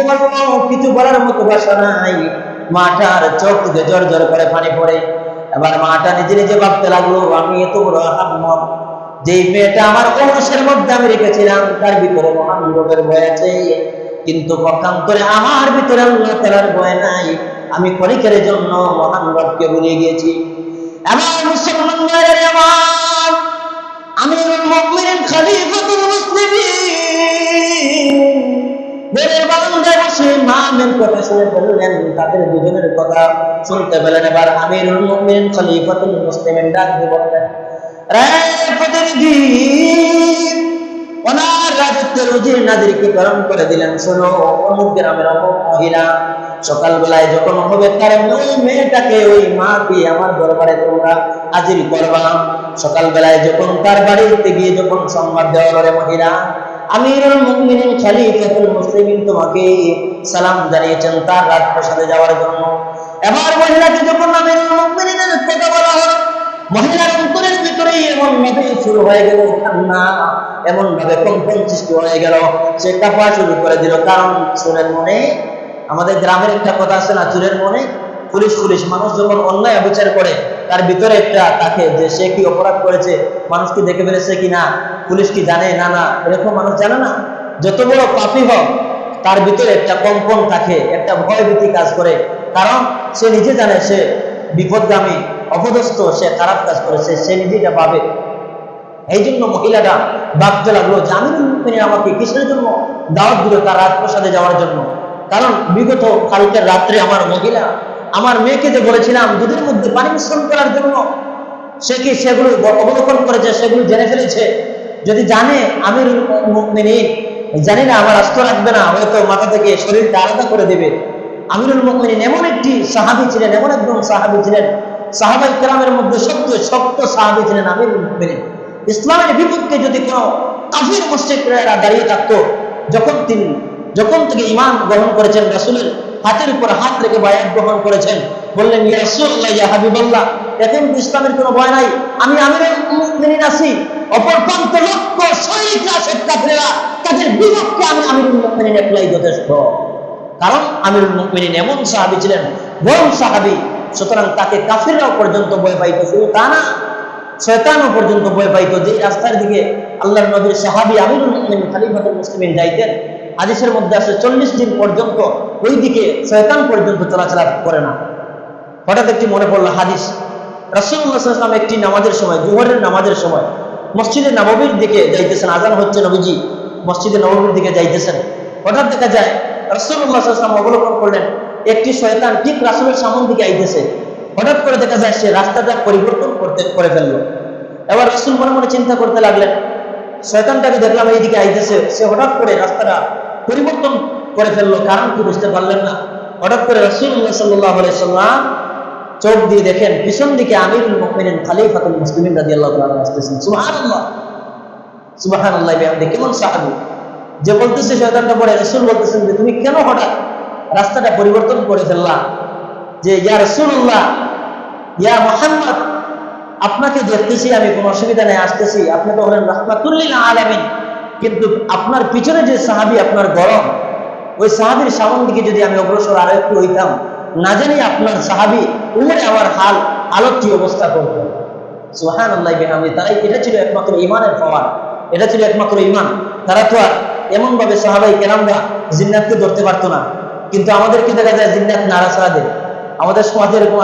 বলবো কিছু বলার মতো ভাষা নাই। মাটার চোখ থেকে জোর জোর করে পানি পড়ে। এবার মাটা নিজে নিজে ভাবতে লাগলো, আমি এত বড় আহাম্মক, যেই মেয়েটা আমার অংশের মধ্যে আমি রেখেছিলাম তার ভিতরে মহান রোগের ভয় আছে, কিন্তু পক্ষান্তরে আমার ভিতরে আল্লাহ তাআলার ভয় নাই। আমি ক্ষণিকের জন্য মহান রবকে ভুলে গিয়েছি। এমন মুসলমান ভাইয়েরা আমার, আমিরুল মুমিনিন খলিফাতুল মুসলিমিন ঘরের বারান্দায় বসে মা মেয়ের কথা শুনে বললেন, তাদের দুজনের কথা শুনতে পেলেন। এবার আমিরুল মুমিনিন খলিফাতুল মুসলিমিন ডাক দিয়ে বললেন, রে প্রতিনিধি, ওনার রাজত্বের উজির নাজিরকে প্রেরণ করে দিলেন। শোনো, অমুক গ্রামের অমুক মহিলা সকালবেলায় যখন হবে তার ওই মেয়েটাকে, ওই মাকে আমার দরবারে তোমরা হাজির করবা। সকালবেলায় যখন তার বাড়িতে গিয়ে যখন সংবাদ দেওয়া করে, মহিলা আমিরুল মুমিনিন খলিফাতুল মুসলিমিন তোমাকে সালাম জানিয়েছেন তার রাজপ্রাসাদে যাওয়ার জন্য। এবার মহিলাকে যখন আমিরুল মুমিনিনের কথা বলা হলো, মহিলার অন্তরের ভিতরে এমন ভাবে শুরু হয়ে গেল কান্না, এমন ভাবে কম্পন সৃষ্টি হয়ে গেল, সে কাঁপা শুরু করে দিল। কারণ চোরের মনে, আমাদের গ্রামের একটা কথা আছে না, চোরের মনে পুলিশ পুলিশ। মানুষ যখন অন্যায় অবিচার করে তার ভিতরে একটা থাকে যে সে কি অপরাধ করেছে, মানুষ কি দেখে ফেলেছে কিনা, পুলিশ কি জানে না, না এরকম মানুষ জানে না। যত বড় পাপী হোক তার ভিতরে একটা কম্পন থাকে, একটা ভয় ভীতি কাজ করে, কারণ সে নিজে জানে সে বিপদগামী, অপদস্থ, সে খারাপ কাজ করেছে, সে নিজেটা পাবে। এই জন্য মহিলাটা ভাবতে লাগলো যে আমিরুল মুমিনিন আমাকে কিসের জন্য দাওয়াত দিল তার রাজপ্রাসাদে যাওয়ার জন্য। কারণ বিগত কালকের রাত্রে আমার মহিলা আমার মেয়েকে যে বলেছিলাম দুধের মধ্যে পানি মিশ্রণ করার জন্য, সে কি সেগুলো অবলোকন করেছে, সেগুলো জেনে ফেলেছে। যদি জানে আমিরুল মুমিনিন, জানি না আমার আস্ত রাখবে না, হয়তো মাথা থেকে শরীরটা আলাদা করে দেবে। আমিরুল মুমিনিন এমন একটি সাহাবী ছিলেন, এমন একজন সাহাবী ছিলেন, সাহাবায়ে কেরামের মধ্যে সবচেয়ে শক্ত সাহাবী ছিলেন আমিরুল মুমিনিন। ইসলামের বিপক্ষে যদি কোনো কাফির মুশরিকরা দাঁড়িয়ে থাকতো, যখন থেকে ঈমান গ্রহণ করেছেন, রাসূলের হাতের উপর হাত রেখে বায়াত গ্রহণ করেছেন, বললেন ইয়া রাসূলুল্লাহ, ইয়া হাবিবাল্লাহ, এখন তো ইসলামের কোনো ভয় নাই, আমি আমিরুল মুমিনিন আছি, অপর প্রান্ত লক্ষ শহীদ রাশেদ কাফেররা, তাদের বিপক্ষে আমি আমিরুল মুমিনিন একলাই যথেষ্ট। কারণ আমিরুল মুমিনিন এমন সাহাবী ছিলেন, বড় সাহাবী, সুতরাং তাকে কাফেররাও পর্যন্ত ভয় পাইত। শুধু তা না, শয়তানও পর্যন্ত ভয় পাইত। যে রাস্তার দিকে আল্লাহর নবীর সাহাবী আমিরুল মুমিনিন খলিফাতুল মুসলিমিন যাইতেন, হাদিসের মধ্যে আছে 40 দিন পর্যন্ত ওই দিকে শয়তান পর্যন্ত চলাচল করে না। হঠাৎ একটি মনে পড়লো হাদিস, রাসূলুল্লাহ সাল্লাল্লাহু আলাইহি ওয়াসাল্লাম একটি নামাজের সময়, জোহরের নামাজের সময় মসজিদে নববীর দিকে যাইতেছেন, আযান হচ্ছে, নবীজি মসজিদে নববীর দিকে যাইতেছেন। হঠাৎ দেখা যায় রাসূলুল্লাহ সাল্লাল্লাহু আলাইহি ওয়াসাল্লাম অবলোকন করলেন একটি শয়তান ঠিক রাসূলের সামনে দিকে আইতেছে। হঠাৎ করে দেখা যায় সে রাস্তাটা পরিবর্তন করে ফেললো। এবার রাসূল মনে মনে চিন্তা করতে লাগলেন, শয়তানটাকে দেখলাম এইদিকে আইতেছে, সে হঠাৎ করে রাস্তাটা পরিবর্তন করে ফেললো, কারণ কি বুঝতে পারলেন না। হঠাৎ করে রাসূলুল্লাহ সাল্লাল্লাহু আলাইহি ওয়াসাল্লাম চোখ দিয়ে দেখেন পিছন দিকে আমিরুল মুমিনিন খলিফাতুল মুসলিমিন রাদিয়াল্লাহু তাআলা আসতেছেন। সুবহানাল্লাহ, সুবহানাল্লাহ, বিহামদিহি। কেমন সাহাবী যে বলতেছে, শয়তানটা পরে রাসূল বলতেছেন যে তুমি কেন হঠাৎ রাস্তাটা পরিবর্তন করে ফেললা, যে ইয়া রাসূলুল্লাহ, ইয়া মুহাম্মদ, আপনাকে দেখতেছি আমি, কোনো অসুবিধা নেই, আসতেছি, আপনি তো হলেন রাহমাতুল লিল আলামিন, কিন্তু আপনার পিছনে যে সাহাবী আপনার গরম, ওই সাহাবীর সামনে দিকে যদি আমি অগ্রসর আরো একটু হইতাম, না জানি আপনার সাহাবী উমরে আমার হালত কি অবস্থা করতো। সুবহানাল্লাহ, বিহামদিহি। তাই এটা ছিল একমাত্র ঈমানের পাওয়ার, এটা ছিল একমাত্র ঈমান। তারা তো আর এমন ভাবে সাহাবায়ে কেরামরা জিন্নাতকে ধরতে পারতো না, কিন্তু আমাদেরকে দেখা যায় জিন্নাত নাড়াচাড়া দেয়। আমাদের সমাজে এরকম